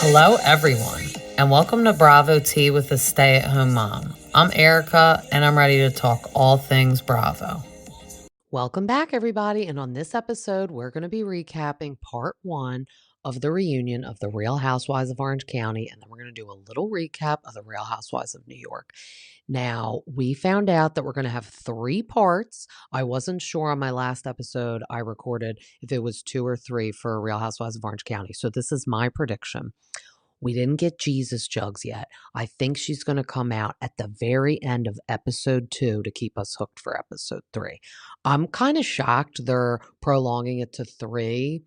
Hello, everyone, and welcome to Bravo Tea with a Stay-at-Home Mom. I'm Erica, and I'm ready to talk all things Bravo. Welcome back, everybody. And on this episode, we're going to be recapping part 1 of the reunion of the Real Housewives of Orange County. And then we're going to do a little recap of the Real Housewives of New York. Now, we found out that we're going to have 3 parts. I wasn't sure on my last episode I recorded if it was 2 or 3 for Real Housewives of Orange County. So this is my prediction. We didn't get Jesus Jugs yet. I think she's going to come out at the very end of episode 2 to keep us hooked for episode 3. I'm kind of shocked they're prolonging it to 3.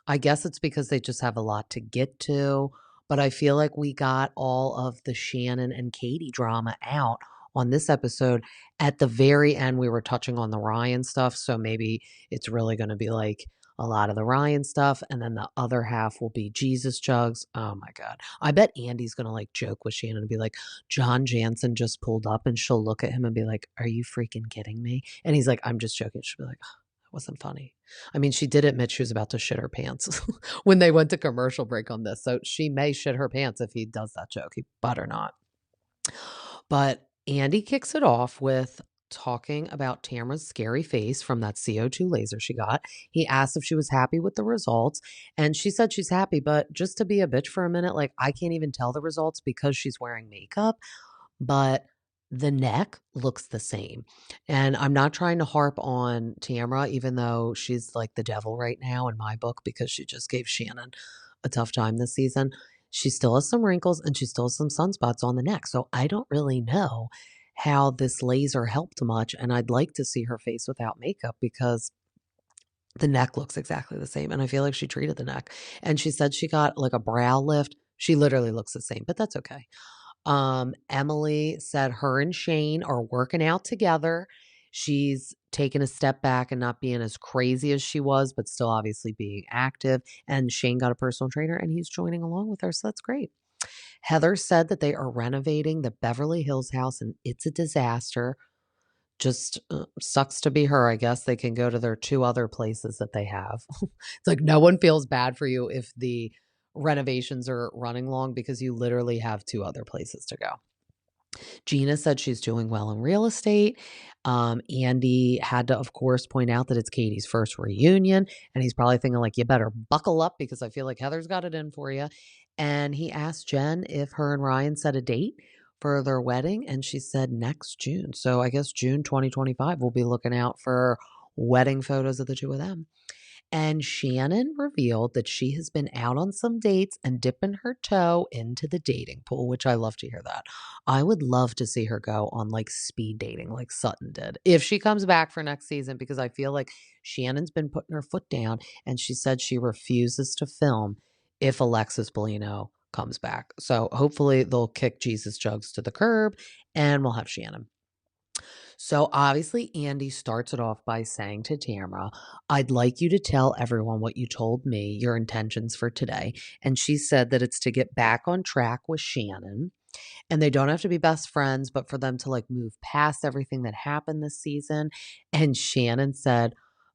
I guess it's because they just have a lot to get to, but I feel like we got all of the Shannon and Katie drama out on this episode. At the very end, we were touching on the Ryan stuff, so maybe it's really going to be like a lot of the Ryan stuff, and then the other half will be Jesus Jugs. Oh my God. I bet Andy's going to like joke with Shannon and be like, John Jansen just pulled up, and she'll look at him and be like, are you freaking kidding me? And he's like, I'm just joking. She'll be like, oh, that wasn't funny. I mean, she did admit she was about to shit her pants when they went to commercial break on this. So she may shit her pants if he does that joke, but or not. But Andy kicks it off with talking about Tamra's scary face from that CO2 laser she got. He asked if she was happy with the results, and she said she's happy, but just to be a bitch for a minute, like, I can't even tell the results because she's wearing makeup, but the neck looks the same. And I'm not trying to harp on Tamra, even though she's like the devil right now in my book because she just gave Shannon a tough time this season. She still has some wrinkles and she still has some sunspots on the neck. So I don't really know how this laser helped much. And I'd like to see her face without makeup because the neck looks exactly the same. And I feel like she treated the neck. And she said she got like a brow lift. She literally looks the same, but that's okay. Emily said her and Shane are working out together. She's taken a step back and not being as crazy as she was, but still obviously being active. And Shane got a personal trainer and he's joining along with her. So that's great. Heather said that they are renovating the Beverly Hills house and it's a disaster. Just sucks to be her. I guess they can go to their 2 other places that they have. It's like no one feels bad for you if the renovations are running long because you literally have 2 other places to go. Gina said she's doing well in real estate. Andy had to, of course, point out that it's Katie's first reunion. And he's probably thinking, like, you better buckle up because I feel like Heather's got it in for you. And he asked Jen if her and Ryan set a date for their wedding. And she said next June. So I guess June 2025, we'll be looking out for wedding photos of the 2 of them. And Shannon revealed that she has been out on some dates and dipping her toe into the dating pool, which I love to hear that. I would love to see her go on like speed dating like Sutton did if she comes back for next season, because I feel like Shannon's been putting her foot down and she said she refuses to film if Alexis Bellino comes back. So hopefully they'll kick Jesus Jugs to the curb and we'll have Shannon. So obviously, Andy starts it off by saying to Tamra, I'd like you to tell everyone what you told me, your intentions for today. And she said that it's to get back on track with Shannon. And they don't have to be best friends, but for them to like move past everything that happened this season. And Shannon said,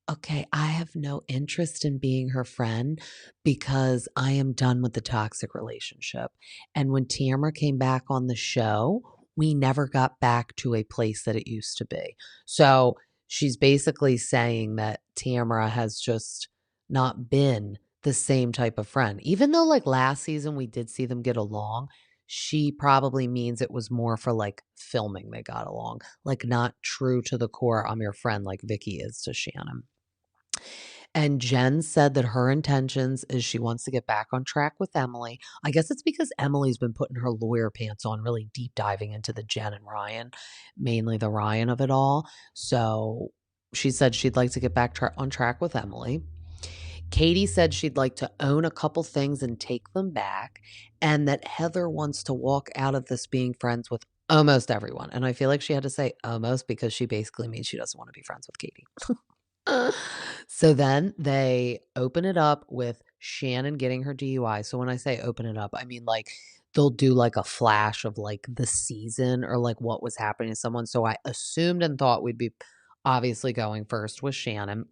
okay, I have no interest in being her friend because I am done with the toxic relationship. And when Tamra came back on the show, we never got back to a place that it used to be. So she's basically saying that Tamra has just not been the same type of friend. Even though like last season we did see them get along, she probably means it was more for like filming they got along, like not true to the core, I'm your friend like Vicky is to Shannon. And Jen said that her intentions is she wants to get back on track with Emily. I guess it's because Emily's been putting her lawyer pants on, really deep diving into the Jen and Ryan, mainly the Ryan of it all. So she said she'd like to get back on track with Emily. Katie said she'd like to own a couple things and take them back, and that Heather wants to walk out of this being friends with almost everyone. And I feel like she had to say almost because she basically means she doesn't want to be friends with Katie. So then they open it up with Shannon getting her DUI. So when I say open it up, I mean like they'll do like a flash of like the season or like what was happening to someone. So I assumed and thought we'd be obviously going first with Shannon.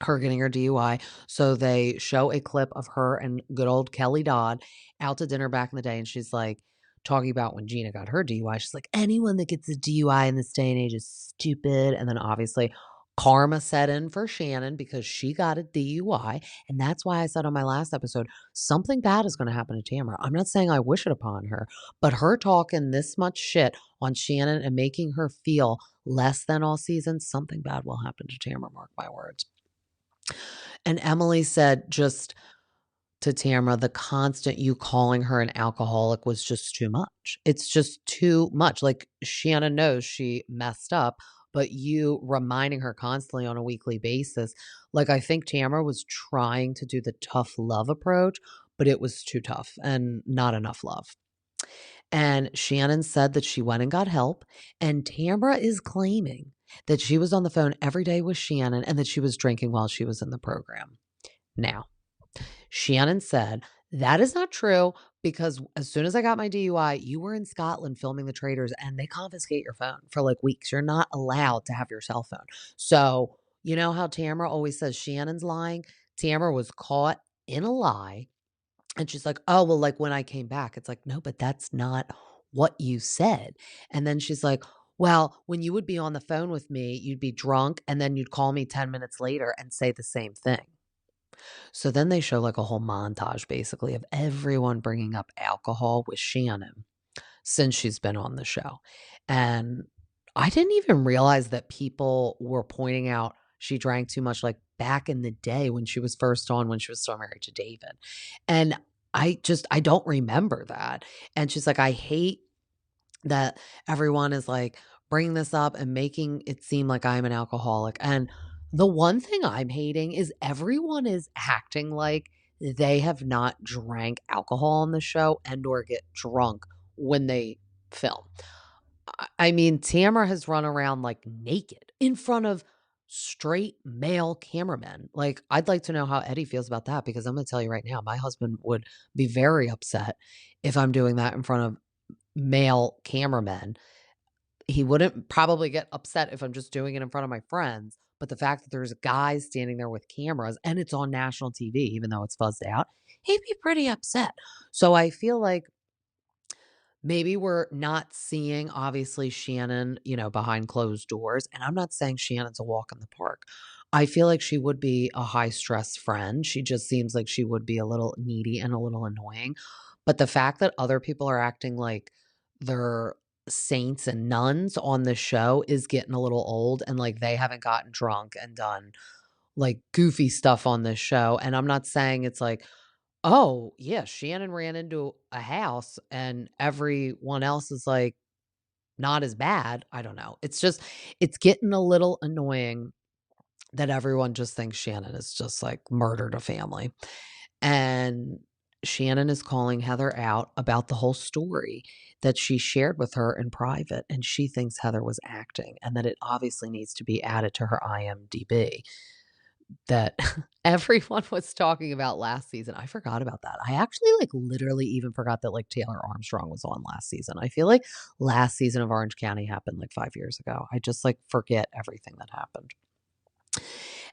her getting her DUI. So they show a clip of her and good old Kelly Dodd out to dinner back in the day. And she's like talking about when Gina got her DUI. She's like, anyone that gets a DUI in this day and age is stupid. And then obviously karma set in for Shannon because she got a DUI. And that's why I said on my last episode, something bad is going to happen to Tamra. I'm not saying I wish it upon her, but her talking this much shit on Shannon and making her feel less than all season, something bad will happen to Tamra, mark my words. And Emily said just to Tamra, the constant you calling her an alcoholic was just too much. It's just too much. Like Shannon knows she messed up, but you reminding her constantly on a weekly basis. Like I think Tamra was trying to do the tough love approach, but it was too tough and not enough love. And Shannon said that she went and got help. And Tamra is claiming that she was on the phone every day with Shannon and that she was drinking while she was in the program. Now, Shannon said, that is not true because as soon as I got my DUI, you were in Scotland filming the Traitors and they confiscate your phone for like weeks. You're not allowed to have your cell phone. So, you know how Tamra always says Shannon's lying? Tamra was caught in a lie. And she's like, oh, well, like when I came back, it's like, no, but that's not what you said. And then she's like, well, when you would be on the phone with me, you'd be drunk and then you'd call me 10 minutes later and say the same thing. So then they show like a whole montage basically of everyone bringing up alcohol with Shannon since she's been on the show. And I didn't even realize that people were pointing out she drank too much like back in the day when she was first on, when she was still married to David. And I don't remember that. And she's like, I hate that everyone is like bringing this up and making it seem like I'm an alcoholic. And the one thing I'm hating is everyone is acting like they have not drank alcohol on the show and or get drunk when they film. I mean, Tamra has run around like naked in front of straight male cameramen. Like, I'd like to know how Eddie feels about that because I'm going to tell you right now, my husband would be very upset if I'm doing that in front of male cameramen. He wouldn't probably get upset if I'm just doing it in front of my friends. But the fact that there's guys standing there with cameras and it's on national TV, even though it's fuzzed out, he'd be pretty upset. So I feel like maybe we're not seeing, obviously, Shannon, behind closed doors. And I'm not saying Shannon's a walk in the park. I feel like she would be a high stress friend. She just seems like she would be a little needy and a little annoying. But the fact that other people are acting like they're saints and nuns on the show is getting a little old, and like they haven't gotten drunk and done like goofy stuff on this show. And I'm not saying it's like, oh, yeah, Shannon ran into a house and everyone else is like not as bad. I don't know. It's getting a little annoying that everyone just thinks Shannon has just like murdered a family. And Shannon is calling Heather out about the whole story that she shared with her in private. And she thinks Heather was acting and that it obviously needs to be added to her IMDb. That everyone was talking about last season. I forgot about that. I actually like literally even forgot that like Taylor Armstrong was on last season. I feel like last season of Orange County happened like 5 years ago. I just like forget everything that happened.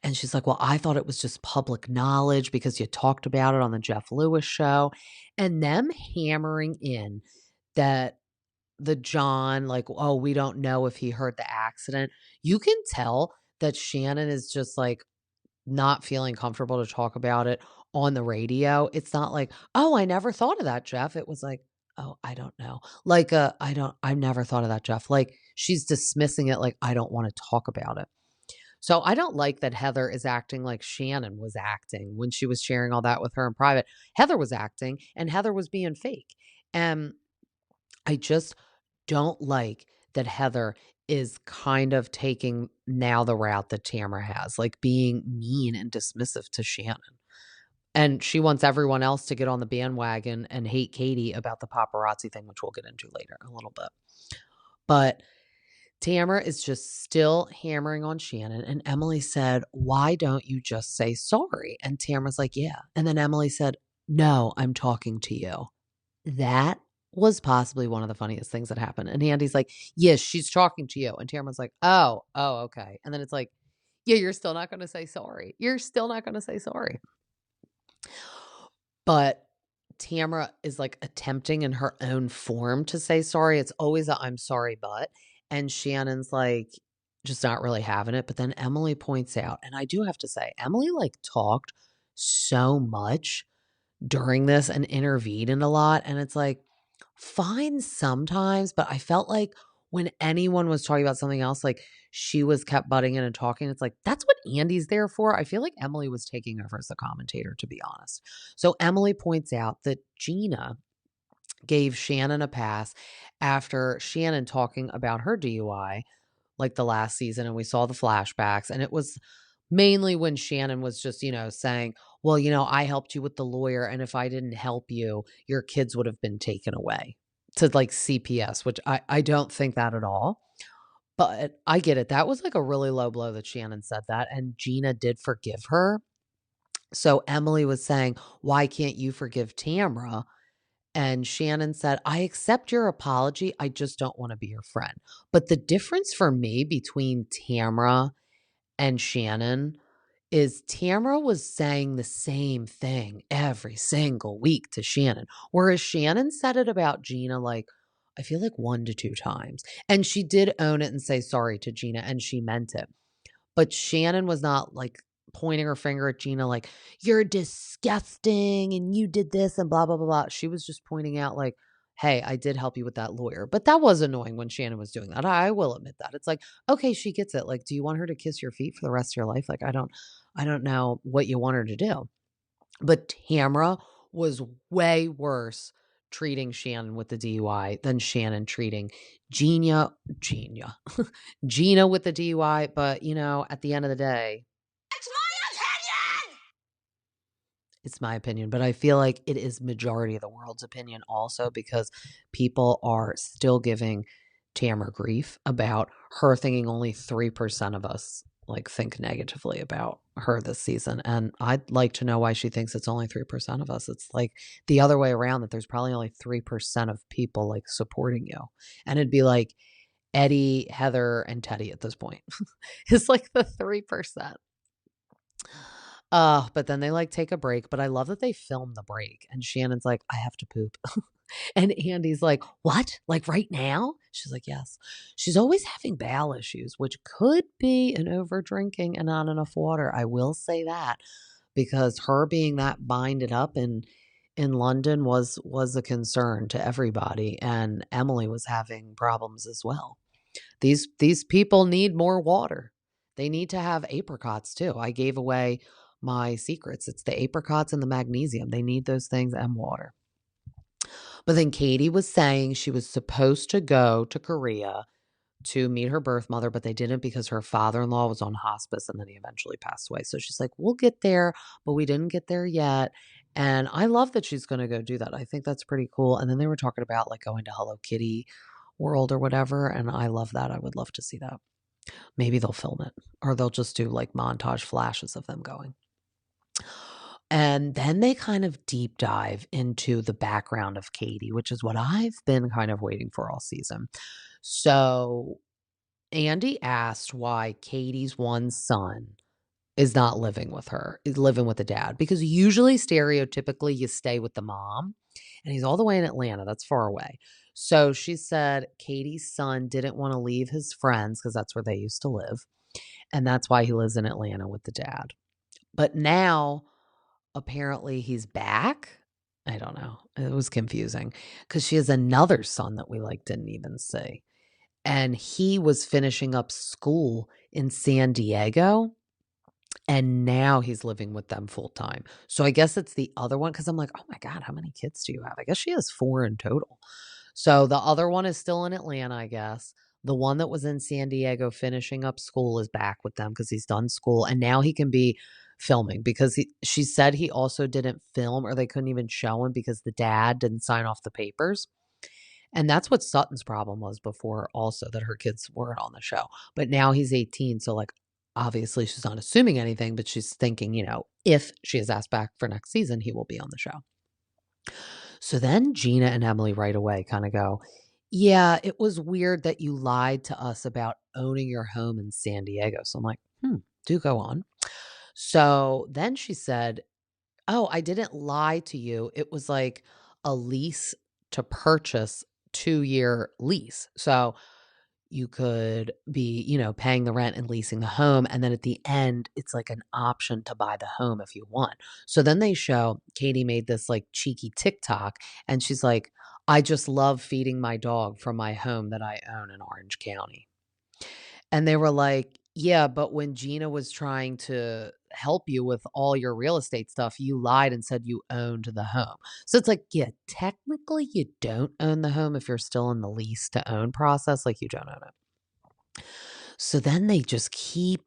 And she's like, well, I thought it was just public knowledge because you talked about it on the Jeff Lewis show. And them hammering in that the John, like, oh, we don't know if he heard the accident. You can tell that Shannon is just like not feeling comfortable to talk about it on the radio. It's not like, oh, I never thought of that, Jeff. It was like, oh, I don't know. Like, I've never thought of that, Jeff. Like she's dismissing it. Like, I don't want to talk about it. So I don't like that Heather is acting like Shannon was acting when she was sharing all that with her in private. Heather was acting and Heather was being fake. And I just don't like that Heather is kind of taking now the route that Tamra has, like being mean and dismissive to Shannon. And she wants everyone else to get on the bandwagon and hate Katie about the paparazzi thing, which we'll get into later a little bit. But Tamra is just still hammering on Shannon. And Emily said, why don't you just say sorry? And Tamra's like, yeah. And then Emily said, no, I'm talking to you. That was possibly one of the funniest things that happened. And Andy's like, yes, she's talking to you. And Tamra's like, oh, okay. And then it's like, Yeah, you're still not going to say sorry. You're still not going to say sorry. But Tamra is like attempting in her own form to say sorry. It's always a I'm sorry, but. And Shannon's like just not really having it. But then Emily points out, and I do have to say, Emily like talked so much during this and intervened in a lot. And it's like, fine sometimes, but I felt like when anyone was talking about something else, like she was kept butting in and talking. It's like, that's what Andy's there for. I feel like Emily was taking over as the commentator, to be honest. So Emily points out that Gina gave Shannon a pass after Shannon talking about her DUI, like the last season, and we saw the flashbacks. And it was mainly when Shannon was just, saying, well, I helped you with the lawyer, and if I didn't help you, your kids would have been taken away to like CPS, which I don't think that at all. But I get it. That was like a really low blow that Shannon said that, and Gina did forgive her. So Emily was saying, why can't you forgive Tamra? And Shannon said, I accept your apology. I just don't want to be your friend. But the difference for me between Tamra and Shannon is Tamra was saying the same thing every single week to Shannon, whereas Shannon said it about Gina like, I feel like 1 to 2 times. And she did own it and say sorry to Gina, and she meant it. But Shannon was not like pointing her finger at Gina like, you're disgusting and you did this and blah, blah, blah, blah. She was just pointing out like, hey, I did help you with that lawyer. But that was annoying when Shannon was doing that. I will admit that. It's like, okay, she gets it. Like, do you want her to kiss your feet for the rest of your life? Like, I don't know what you want her to do. But Tamra was way worse treating Shannon with the DUI than Shannon treating Gina Gina with the DUI. But, at the end of the day, it's my opinion, but I feel like it is majority of the world's opinion also, because people are still giving Tamra grief about her thinking only 3% of us like think negatively about her this season. And I'd like to know why she thinks it's only 3% of us. It's like the other way around, that there's probably only 3% of people like supporting you. And it'd be like Eddie, Heather, and Teddi at this point. It's like the 3%. But then they like take a break, but I love that they film the break, and Shannon's like, I have to poop. And Andy's like, what? Like right now? She's like, yes. She's always having bowel issues, which could be an over drinking and not enough water. I will say that, because her being that binded up in London was a concern to everybody, and Emily was having problems as well. These people need more water. They need to have apricots too. I gave away my secrets. It's the apricots and the magnesium. They need those things and water. But then Katie was saying she was supposed to go to Korea to meet her birth mother, but they didn't because her father-in-law was on hospice and then he eventually passed away. So she's like, we'll get there, but we didn't get there yet. And I love that she's going to go do that. I think that's pretty cool. And then they were talking about like going to Hello Kitty World or whatever. And I love that. I would love to see that. Maybe they'll film it, or they'll just do like montage flashes of them going. And then they kind of deep dive into the background of Katie, which is what I've been kind of waiting for all season. So Andy asked why Katie's one son is not living with her, is living with the dad, because usually stereotypically you stay with the mom, and he's all the way in Atlanta. That's far away. So she said Katie's son didn't want to leave his friends because that's where they used to live. And that's why he lives in Atlanta with the dad. But now apparently he's back. I don't know. It was confusing because she has another son that we like didn't even see. And he was finishing up school in San Diego. And now he's living with them full time. So I guess it's the other one, because I'm like, oh my God, how many kids do you have? I guess she has 4 in total. So the other one is still in Atlanta, I guess. The one that was in San Diego finishing up school is back with them because he's done school. And now he can be filming, because she said he also didn't film, or they couldn't even show him because the dad didn't sign off the papers. And that's what Sutton's problem was before also, that her kids weren't on the show. But now he's 18. So like, obviously she's not assuming anything, but she's thinking, if she is asked back for next season, he will be on the show. So then Gina and Emily right away kind of go, yeah, it was weird that you lied to us about owning your home in San Diego. So I'm like, do go on. So then she said, "Oh, I didn't lie to you. It was like a lease to purchase 2-year lease. So you could be, paying the rent and leasing the home. And then at the end, it's like an option to buy the home if you want." So then they show Katie made this like cheeky TikTok and she's like, "I just love feeding my dog from my home that I own in Orange County." And they were like, "Yeah, but when Gina was trying to help you with all your real estate stuff, you lied and said you owned the home." So it's like, yeah, technically you don't own the home if you're still in the lease to own process, like you don't own it. So then they just keep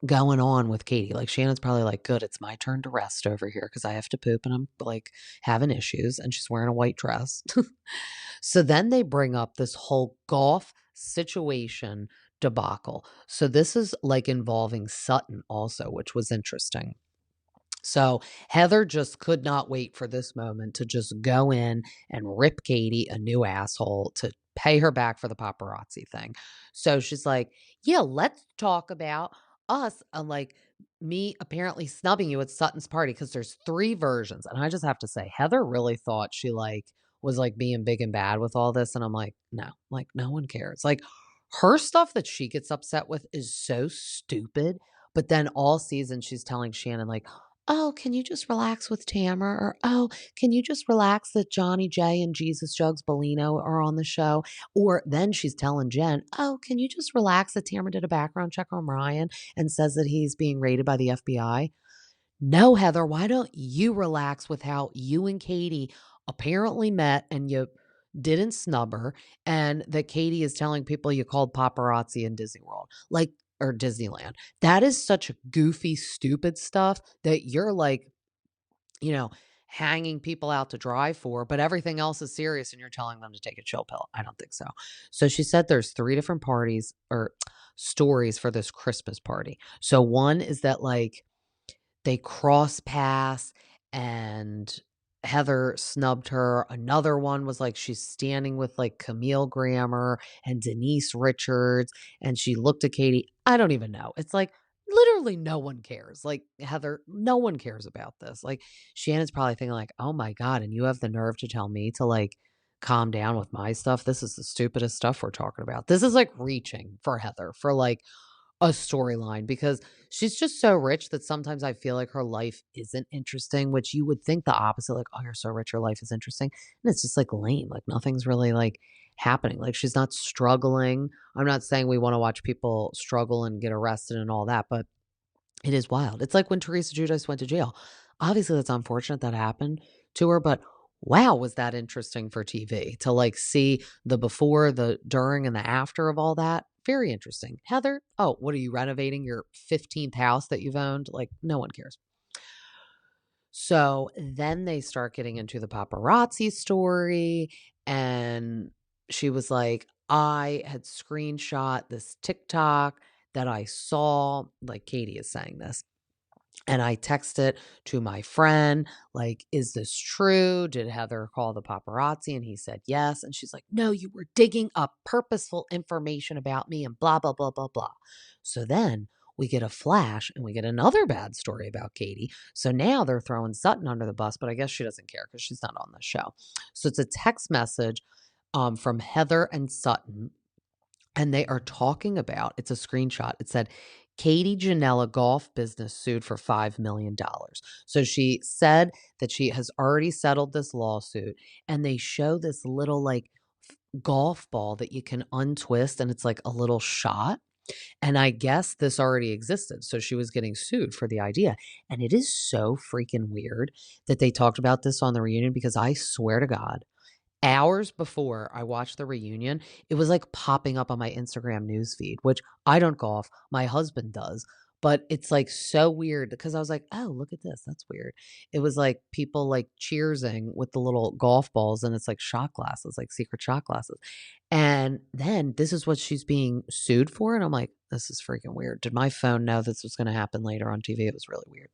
going on with Katie. Like Shannon's probably like, "Good, it's my turn to rest over here because I have to poop and I'm like having issues." And she's wearing a white dress. So then they bring up this whole golf situation debacle. So this is like involving Sutton also, which was interesting. So Heather just could not wait for this moment to just go in and rip Katie a new asshole to pay her back for the paparazzi thing. So she's like, "Yeah, let's talk about us, like me apparently snubbing you at Sutton's party because there's 3 versions." And I just have to say, Heather really thought she was like being big and bad with all this. And I'm like, no one cares. Like her stuff that she gets upset with is so stupid. But then all season she's telling Shannon, like, "Oh, can you just relax with Tamra?" Or, "Oh, can you just relax that Johnny J and Jesus Jugs Bellino are on the show?" Or then she's telling Jen, "Oh, can you just relax that Tamra did a background check on Ryan and says that he's being raided by the FBI?" No, Heather, why don't you relax with how you and Katie apparently met and you didn't snub her, and that Katie is telling people you called paparazzi in Disney World, like, or Disneyland. That is such goofy, stupid stuff that you're like, you know, hanging people out to dry for, but everything else is serious and you're telling them to take a chill pill. I don't think so. So she said there's 3 different parties or stories for this Christmas party. So one is that like they cross paths and Heather snubbed her. Another one was like she's standing with like Camille Grammer and Denise Richards, and she looked at Katie. I don't even know. It's like literally no one cares. Like Heather, no one cares about this. Like Shannon's probably thinking like, "Oh my God, and you have the nerve to tell me to like calm down with my stuff. This is the stupidest stuff we're talking about." This is like reaching for Heather for like a storyline because she's just so rich that sometimes I feel like her life isn't interesting, which you would think the opposite, like, "Oh, you're so rich, your life is interesting." And it's just like lame. Like nothing's really like happening. Like she's not struggling. I'm not saying we want to watch people struggle and get arrested and all that, but it is wild. It's like when Teresa Giudice went to jail. Obviously, that's unfortunate that happened to her, but wow, was that interesting for TV to like see the before, the during, and the after of all that. Very interesting. Heather, oh, what are you renovating your 15th house that you've owned? Like, no one cares. So then they start getting into the paparazzi story. And she was like, "I had screenshot this TikTok that I saw." Like Katie is saying this. "And I texted to my friend, like, 'Is this true? Did Heather call the paparazzi?' And he said, 'Yes.' And she's like, 'No, you were digging up purposeful information about me and blah, blah, blah, blah, blah.'" So then we get a flash and we get another bad story about Katie. So now they're throwing Sutton under the bus, but I guess she doesn't care because she's not on the show. So it's a text message from Heather and Sutton, and they are talking about, it's a screenshot. It said, "Katie Janela golf business sued for $5 million." So she said that she has already settled this lawsuit. And they show this little like golf ball that you can untwist and it's like a little shot. And I guess this already existed. So she was getting sued for the idea. And it is so freaking weird that they talked about this on the reunion because I swear to God, hours before I watched the reunion, it was like popping up on my Instagram news feed, which I don't golf. My husband does. But it's like so weird because I was like, "Oh, look at this. That's weird." It was like people like cheersing with the little golf balls and it's like shot glasses, like secret shot glasses. And then this is what she's being sued for. And I'm like, this is freaking weird. Did my phone know this was going to happen later on TV? It was really weird.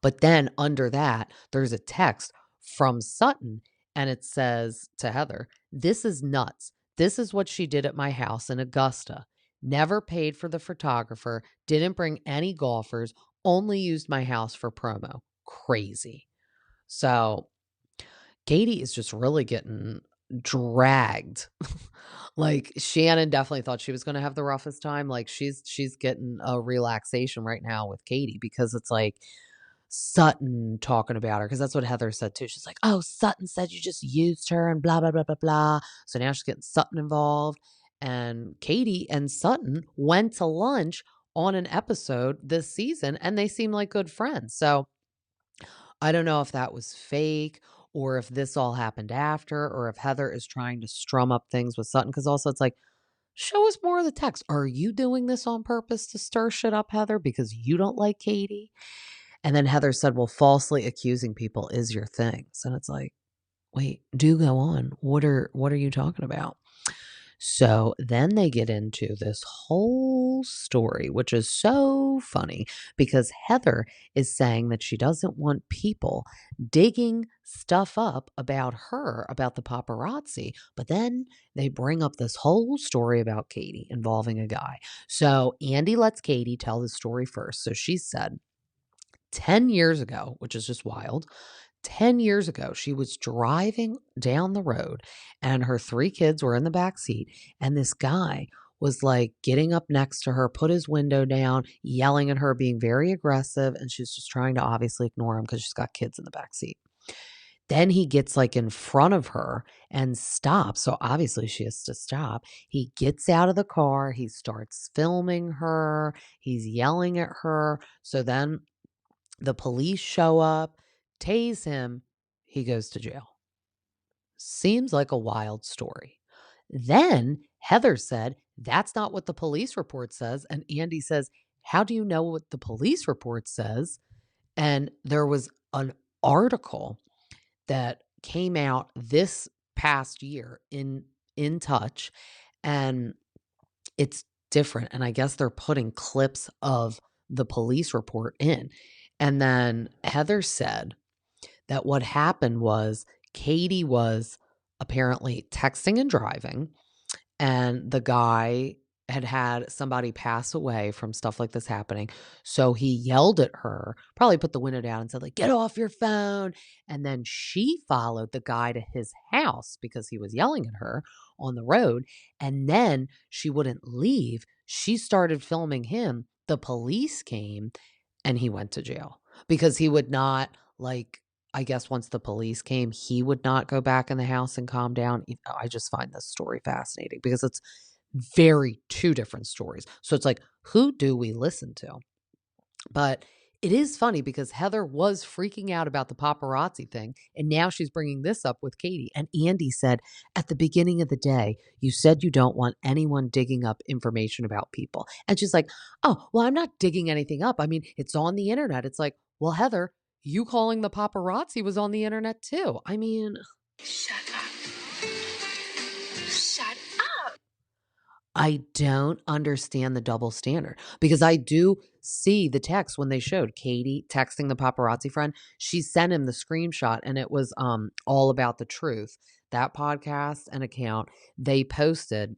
But then under that, there's a text from Sutton and it says to Heather, "This is nuts. This is what she did at my house in Augusta. never paid for the photographer, didn't bring any golfers, only used my house for promo. Crazy. So Katie is just really getting dragged. Like Shannon definitely thought she was going to have the roughest time. Like she's getting a relaxation right now with Katie because it's like Sutton talking about her, because that's what Heather said too. She's like, "Oh, Sutton said you just used her and blah blah blah blah blah." So now she's getting Sutton involved, and Katie and Sutton went to lunch on an episode this season, and they seem like good friends. So I don't know if that was fake or if this all happened after, or if Heather is trying to strum up things with Sutton. Because also it's like, show us more of the text. Are you doing this on purpose to stir shit up, Heather, because you don't like Katie? And then Heather said, well, falsely accusing people is your thing. So it's like, wait, do go on. What are you talking about? So then they get into this whole story, which is so funny because Heather is saying that she doesn't want people digging stuff up about her, about the paparazzi. But then they bring up this whole story about Katie involving a guy. So Andy lets Katie tell the story first. So she said, 10 years ago, which is just wild, 10 years ago, she was driving down the road and her 3 kids were in the back seat. And this guy was like getting up next to her, put his window down, yelling at her, being very aggressive. And she's just trying to obviously ignore him because she's got kids in the back seat. Then he gets like in front of her and stops. So obviously she has to stop. He gets out of the car. He starts filming her. He's yelling at her. So then the police show up, tase him, he goes to jail. Seems like a wild story. Then Heather said, that's not what the police report says. And Andy says, how do you know what the police report says? And there was an article that came out this past year in Touch, and it's different. And I guess they're putting clips of the police report in. And then Heather said that what happened was Katie was apparently texting and driving, and the guy had somebody pass away from stuff like this happening. So he yelled at her, probably put the window down and said, like, get off your phone. And then she followed the guy to his house because he was yelling at her on the road. And then she wouldn't leave. She started filming him. The police came and he went to jail because he would not, like, I guess once the police came, he would not go back in the house and calm down. I just find this story fascinating because it's very 2 different stories. So it's like, who do we listen to? But it is funny because Heather was freaking out about the paparazzi thing, and now she's bringing this up with Katie. And Andy said, at the beginning of the day, you said you don't want anyone digging up information about people. And she's like, oh, well, I'm not digging anything up. I mean, it's on the internet. It's like, well, Heather, you calling the paparazzi was on the internet too. I mean, shut up. Shut up. I don't understand the double standard because I do see the text when they showed Katie texting the paparazzi friend. She sent him the screenshot and it was all about the truth. That podcast and account, they posted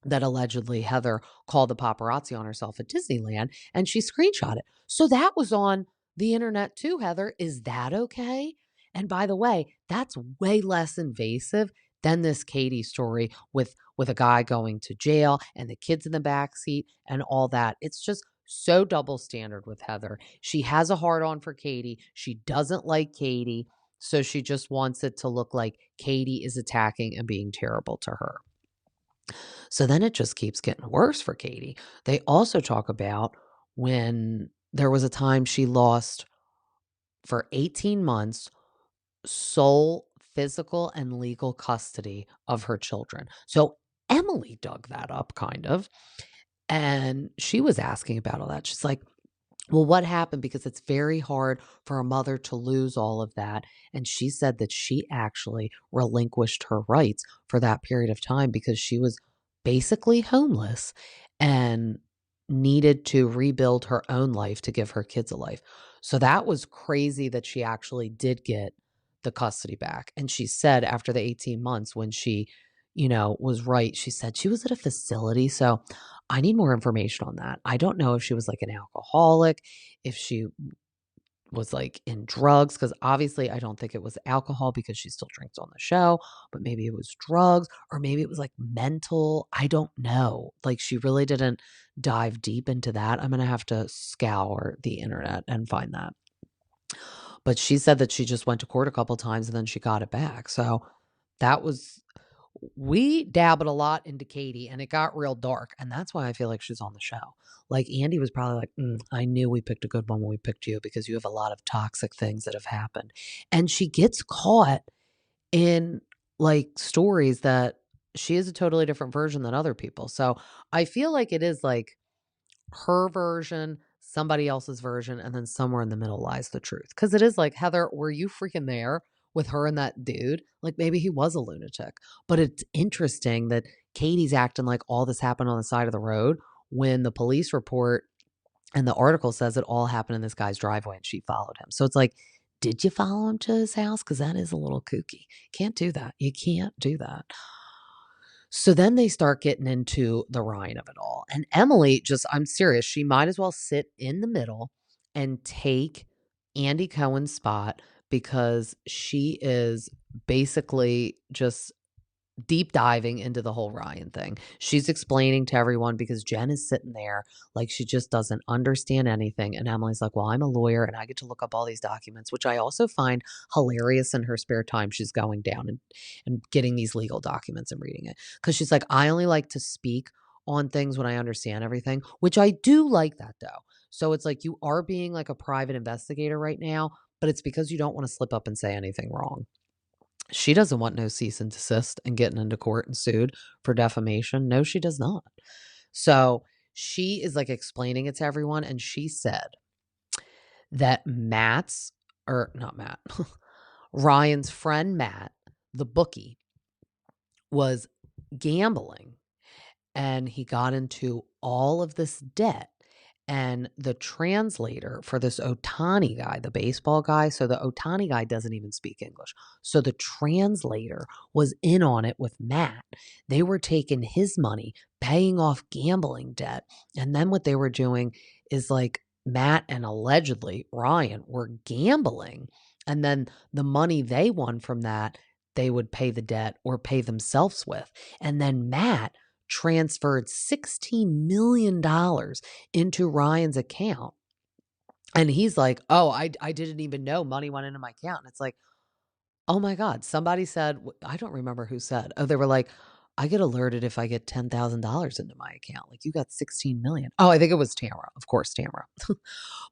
that allegedly Heather called the paparazzi on herself at Disneyland and she screenshot it. So that was on the internet too, Heather. Is that okay? And by the way, that's way less invasive than this Katie story with a guy going to jail and the kids in the backseat and all that. It's just so double standard with Heather. She has a hard on for Katie. She doesn't like Katie. So she just wants it to look like Katie is attacking and being terrible to her. So then it just keeps getting worse for Katie. They also talk about when there was a time she lost for 18 months sole physical and legal custody of her children. So Emily dug that up kind of. And she was asking about all that. She's like, well, what happened? Because it's very hard for a mother to lose all of that. And she said that she actually relinquished her rights for that period of time because she was basically homeless and needed to rebuild her own life to give her kids a life. So that was crazy that she actually did get the custody back. And she said after the 18 months when she was right. She said she was at a facility. So I need more information on that. I don't know if she was like an alcoholic, if she was like in drugs, because obviously I don't think it was alcohol because she still drinks on the show, but maybe it was drugs or maybe it was like mental. I don't know. Like she really didn't dive deep into that. I'm going to have to scour the internet and find that. But she said that she just went to court a couple times and then she got it back. So that was, we dabbled a lot into Katie and it got real dark. And that's why I feel like she's on the show. Like Andy was probably like, I knew we picked a good one when we picked you because you have a lot of toxic things that have happened. And she gets caught in like stories that she is a totally different version than other people. So I feel like it is like her version, somebody else's version, and then somewhere in the middle lies the truth. Because it is like, Heather, were you freaking there with her and that dude? Like maybe he was a lunatic. But it's interesting that Katie's acting like all this happened on the side of the road when the police report and the article says it all happened in this guy's driveway and she followed him. So it's like, did you follow him to his house? Because that is a little kooky. Can't do that. You can't do that. So then they start getting into the rind of it all. And Emily just, I'm serious, she might as well sit in the middle and take Andy Cohen's spot because she is basically just deep diving into the whole Ryan thing. She's explaining to everyone because Jen is sitting there like she just doesn't understand anything. And Emily's like, well, I'm a lawyer and I get to look up all these documents, which I also find hilarious in her spare time. She's going down and getting these legal documents and reading it. Because she's like, I only like to speak on things when I understand everything, which I do like that though. So it's like you are being like a private investigator right now, but it's because you don't want to slip up and say anything wrong. She doesn't want no cease and desist and getting into court and sued for defamation. No, she does not. So she is like explaining it to everyone. And she said that Ryan's friend Matt, the bookie, was gambling and he got into all of this debt. And the translator for this Otani guy, the baseball guy, so the Otani guy doesn't even speak English. So the translator was in on it with Matt. They were taking his money, paying off gambling debt. And then what they were doing is like Matt and allegedly Ryan were gambling. And then the money they won from that, they would pay the debt or pay themselves with. And then Matt transferred $16 million into Ryan's account. And he's like, oh, I didn't even know money went into my account. And it's like, oh my God, somebody said, I don't remember who said, oh, they were like, I get alerted if I get $10,000 into my account. Like you got 16 million. Oh, I think it was Tamra. Of course, Tamra.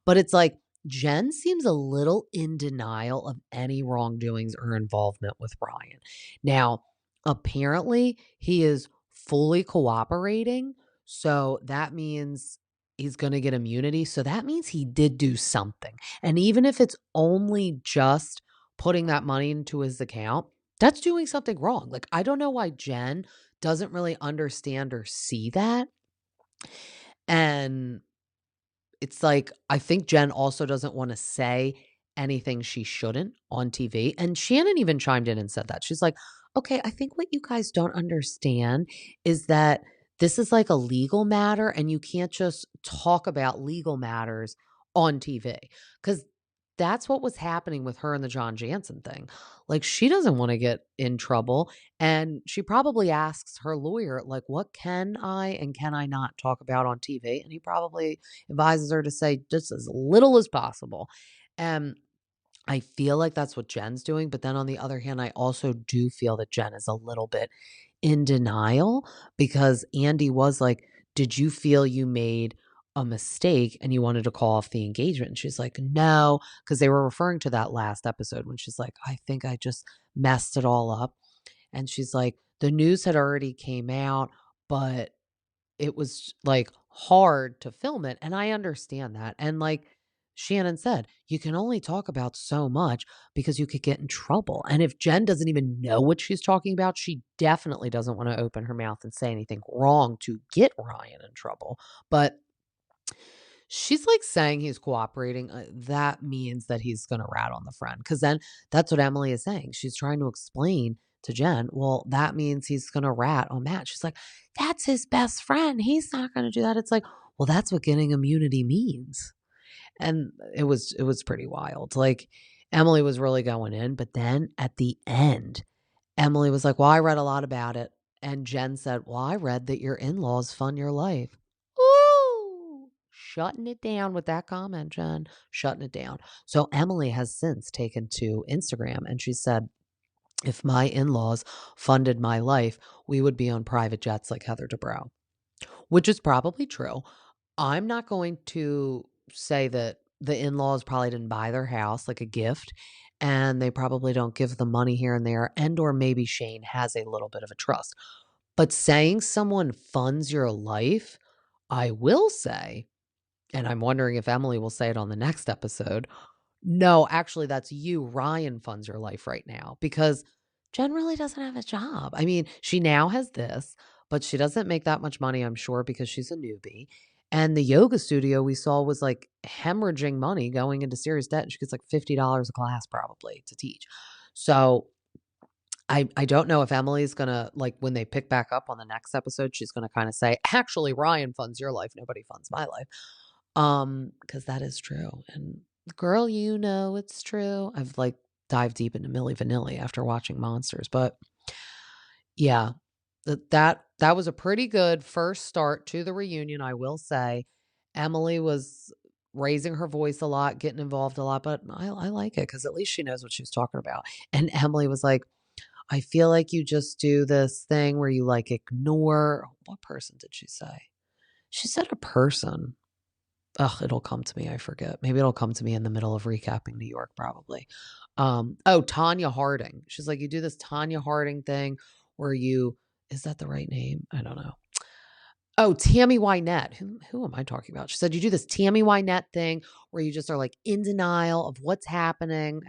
But it's like, Jen seems a little in denial of any wrongdoings or involvement with Ryan. Now, apparently he is fully cooperating. So that means he's going to get immunity. So that means he did do something. And even if it's only just putting that money into his account, that's doing something wrong. Like, I don't know why Jen doesn't really understand or see that. And it's like, I think Jen also doesn't want to say anything she shouldn't on TV. And Shannon even chimed in and said that. She's like, okay, I think what you guys don't understand is that this is like a legal matter and you can't just talk about legal matters on TV. Because that's what was happening with her and the John Jansen thing. Like, she doesn't want to get in trouble. And she probably asks her lawyer, like, what can I and can I not talk about on TV? And he probably advises her to say just as little as possible. And I feel like that's what Jen's doing. But then on the other hand, I also do feel that Jen is a little bit in denial because Andy was like, did you feel you made a mistake and you wanted to call off the engagement? And she's like, no, because they were referring to that last episode when she's like, I think I just messed it all up. And she's like, the news had already came out, but it was like hard to film it. And I understand that. And like Shannon said, you can only talk about so much because you could get in trouble. And if Jen doesn't even know what she's talking about, she definitely doesn't want to open her mouth and say anything wrong to get Ryan in trouble. But she's like saying he's cooperating. That means that he's going to rat on the friend. Because then that's what Emily is saying. She's trying to explain to Jen, well, that means he's going to rat on Matt. She's like, that's his best friend. He's not going to do that. It's like, well, that's what getting immunity means. And it was pretty wild. Like, Emily was really going in, but then at the end, Emily was like, well, I read a lot about it. And Jen said, well, I read that your in-laws fund your life. Ooh, shutting it down with that comment, Jen, shutting it down. So Emily has since taken to Instagram and she said, if my in-laws funded my life, we would be on private jets like Heather Dubrow, which is probably true. I'm not going to say that the in-laws probably didn't buy their house like a gift and they probably don't give the money here and there, and or maybe Shane has a little bit of a trust. But saying someone funds your life, I will say, and I'm wondering if Emily will say it on the next episode, no, actually, that's you. Ryan funds your life right now because Jen really doesn't have a job. I mean, she now has this, but she doesn't make that much money, I'm sure, because she's a newbie. And the yoga studio we saw was like hemorrhaging money going into serious debt. And she gets like $50 a class probably to teach. So I don't know if Emily's going to, like, when they pick back up on the next episode, she's going to kind of say, actually, Ryan funds your life. Nobody funds my life. Because that is true. And girl, you know it's true. I've like dived deep into Milli Vanilli after watching Monsters, but yeah, that was a pretty good first start to the reunion, I will say. Emily was raising her voice a lot, getting involved a lot, but I like it because at least she knows what she's talking about. And Emily was like, I feel like you just do this thing where you like ignore. What person did she say? She said a person. Ugh, it'll come to me. I forget. Maybe it'll come to me in the middle of recapping New York, probably. Tanya Harding. She's like, you do this Tanya Harding thing where you, is that the right name? I don't know. Oh, Tammy Wynette. Who am I talking about? She said, you do this Tammy Wynette thing where you just are like in denial of what's happening.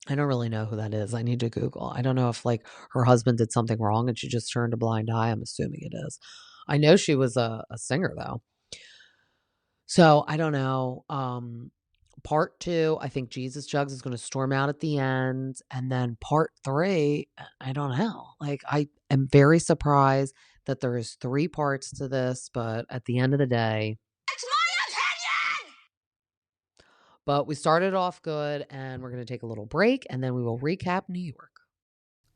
I don't really know who that is. I need to Google. I don't know if like her husband did something wrong and she just turned a blind eye. I'm assuming it is. I know she was a singer though. So I don't know. Part 2, I think Jesus Jugs is going to storm out at the end. And then part 3, I don't know. Like, I am very surprised that there is 3 parts to this, but at the end of the day, It's my opinion! but we started off good and we're going to take a little break and then we will recap New York.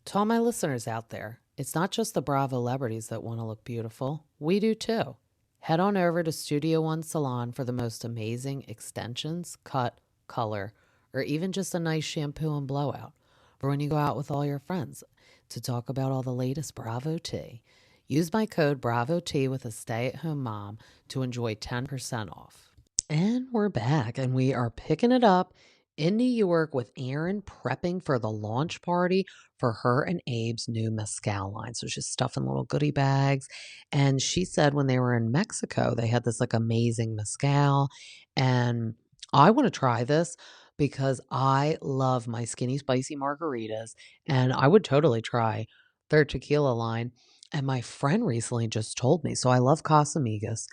To all my listeners out there, it's not just the Bravo celebrities that want to look beautiful. We do too. Head on over to Studio One Salon for the most amazing extensions, cut, color, or even just a nice shampoo and blowout for when you go out with all your friends to talk about all the latest Bravo tea. Use my code BRAVOT with a stay-at-home mom to enjoy 10% off. And we're back, and we are picking it up in New York with Erin prepping for the launch party for her and Abe's new mezcal line. So she's stuffing little goodie bags. And she said when they were in Mexico, they had this like amazing mezcal. And I want to try this because I love my skinny spicy margaritas. And I would totally try their tequila line. And my friend recently just told me, so I love Casamigos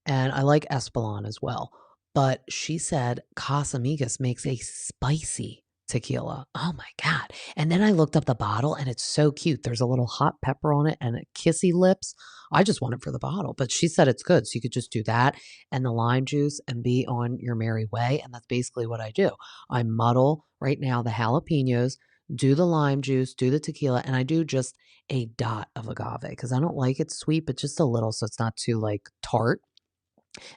and I like Espolon as well. But she said Casamigos makes a spicy tequila. Oh my God. And then I looked up the bottle and it's so cute. There's a little hot pepper on it and a kissy lips. I just want it for the bottle, but she said it's good. So you could just do that and the lime juice and be on your merry way. And that's basically what I do. I muddle right now the jalapenos, do the lime juice, do the tequila, and I do just a dot of agave because I don't like it sweet, but just a little so it's not too like tart.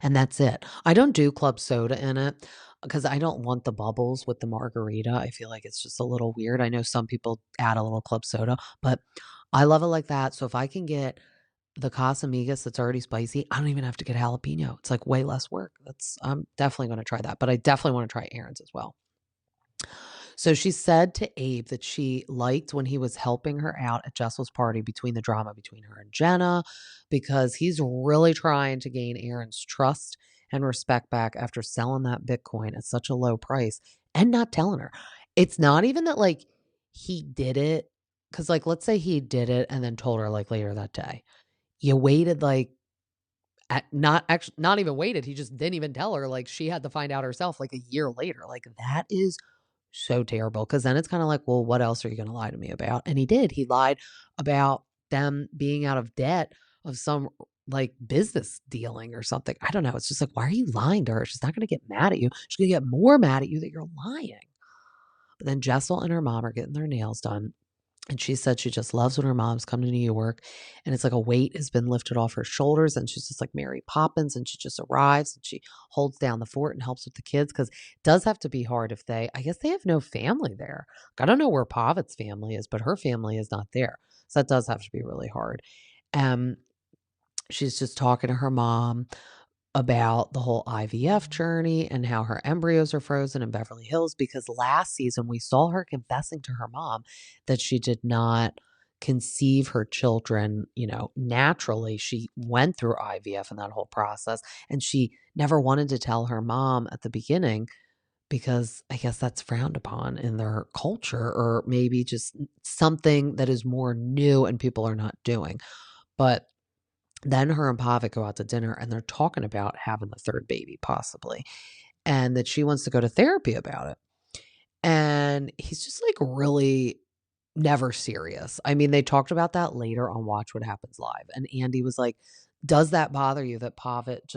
And that's it. I don't do club soda in it because I don't want the bubbles with the margarita. I feel like it's just a little weird. I know some people add a little club soda, but I love it like that. So if I can get the Casamigos that's already spicy, I don't even have to get jalapeno. It's like way less work. I'm definitely going to try that, but I definitely want to try Erin's as well. So she said to Abe that she liked when he was helping her out at Jessel's party between the drama between her and Jenna, because he's really trying to gain Erin's trust and respect back after selling that Bitcoin at such a low price and not telling her. It's not even that like he did it, because like let's say he did it and then told her like later that day. You waited like not even waited. He just didn't even tell her. Like she had to find out herself like a year later. Like that is so terrible. Because then it's kind of like, well, what else are you going to lie to me about? And he did. He lied about them being out of debt of some like business dealing or something. I don't know. It's just like, why are you lying to her? She's not going to get mad at you. She's going to get more mad at you that you're lying. But then Jessel and her mom are getting their nails done. And she said she just loves when her mom's come to New York. And it's like a weight has been lifted off her shoulders. And she's just like Mary Poppins. And she just arrives and she holds down the fort and helps with the kids. Because it does have to be hard if I guess they have no family there. I don't know where Pavit's family is, but her family is not there. So that does have to be really hard. She's just talking to her mom about the whole IVF journey and how her embryos are frozen in Beverly Hills, because last season we saw her confessing to her mom that she did not conceive her children, naturally. She went through IVF and that whole process, and she never wanted to tell her mom at the beginning because I guess that's frowned upon in their culture, or maybe just something that is more new and people are not doing. But then her and Pavit go out to dinner and they're talking about having the third baby possibly, and that she wants to go to therapy about it. And he's just like really never serious. I mean, they talked about that later on Watch What Happens Live. And Andy was like, does that bother you that Pavit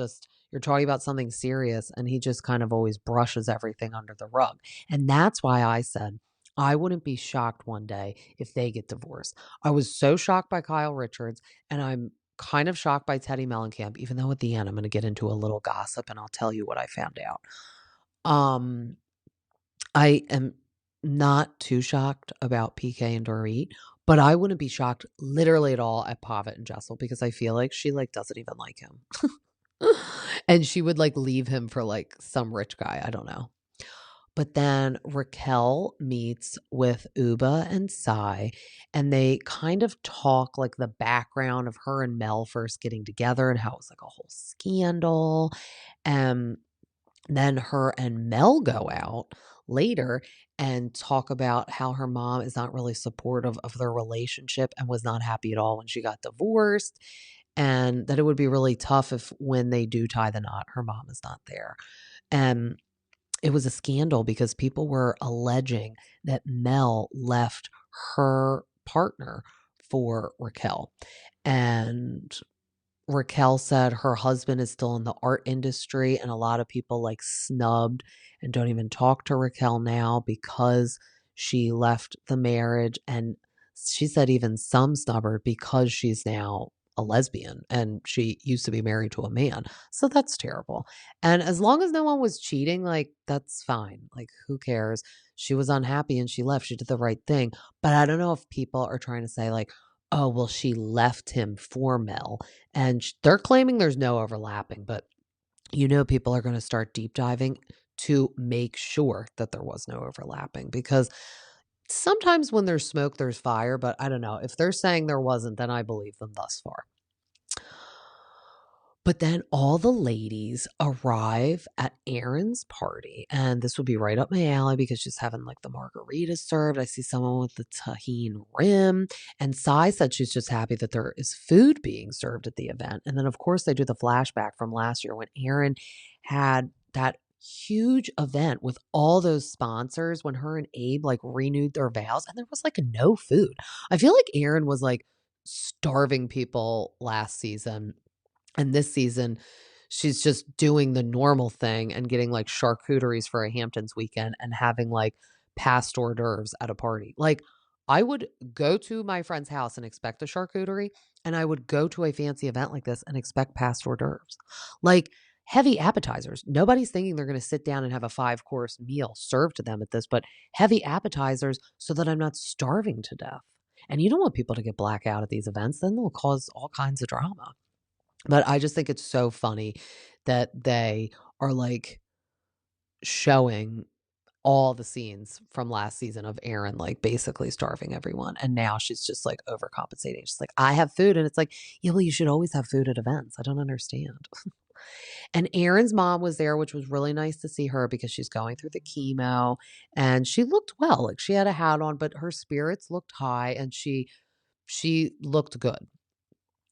you're talking about something serious and he just kind of always brushes everything under the rug? And that's why I said, I wouldn't be shocked one day if they get divorced. I was so shocked by Kyle Richards, and I'm kind of shocked by Teddi Mellencamp, even though at the end I'm going to get into a little gossip and I'll tell you what I found out. I am not too shocked about PK and Dorit, but I wouldn't be shocked literally at all at Pavit and Jessel, because I feel like she doesn't even like him. And she would leave him for some rich guy. I don't know. But then Raquel meets with Uba and Sai, and they kind of talk the background of her and Mel first getting together and how it was a whole scandal. And then her and Mel go out later and talk about how her mom is not really supportive of their relationship and was not happy at all when she got divorced, and that it would be really tough if when they do tie the knot, her mom is not there. And it was a scandal because people were alleging that Mel left her partner for Raquel. And Raquel said her husband is still in the art industry, and a lot of people snubbed and don't even talk to Raquel now because she left the marriage. And she said even some snub her because she's now a lesbian and she used to be married to a man. So that's terrible. And as long as no one was cheating, that's fine. Who cares? She was unhappy and she left. She did the right thing. But I don't know if people are trying to say oh, well, she left him for Mel. And they're claiming there's no overlapping, but people are going to start deep diving to make sure that there was no overlapping, because sometimes when there's smoke, there's fire. But I don't know. If they're saying there wasn't, then I believe them thus far. But then all the ladies arrive at Erin's party, and this would be right up my alley because she's having the margaritas served. I see someone with the tahine rim, and Sai said she's just happy that there is food being served at the event. And then, of course, they do the flashback from last year when Erin had that huge event with all those sponsors when her and Abe renewed their vows, and there was no food. I feel like Erin was starving people last season. And this season, she's just doing the normal thing and getting charcuteries for a Hamptons weekend and having past hors d'oeuvres at a party. I would go to my friend's house and expect a charcuterie, and I would go to a fancy event like this and expect past hors d'oeuvres. Heavy appetizers. Nobody's thinking they're going to sit down and have a 5-course meal served to them at this, but heavy appetizers so that I'm not starving to death. And you don't want people to get blackout at these events. Then they'll cause all kinds of drama. But I just think it's so funny that they are showing all the scenes from last season of Erin basically starving everyone. And now she's just overcompensating. She's I have food. And it's yeah, well, you should always have food at events. I don't understand. And Erin's mom was there, which was really nice to see her because she's going through the chemo. And she looked well. She had a hat on, but her spirits looked high and she looked good.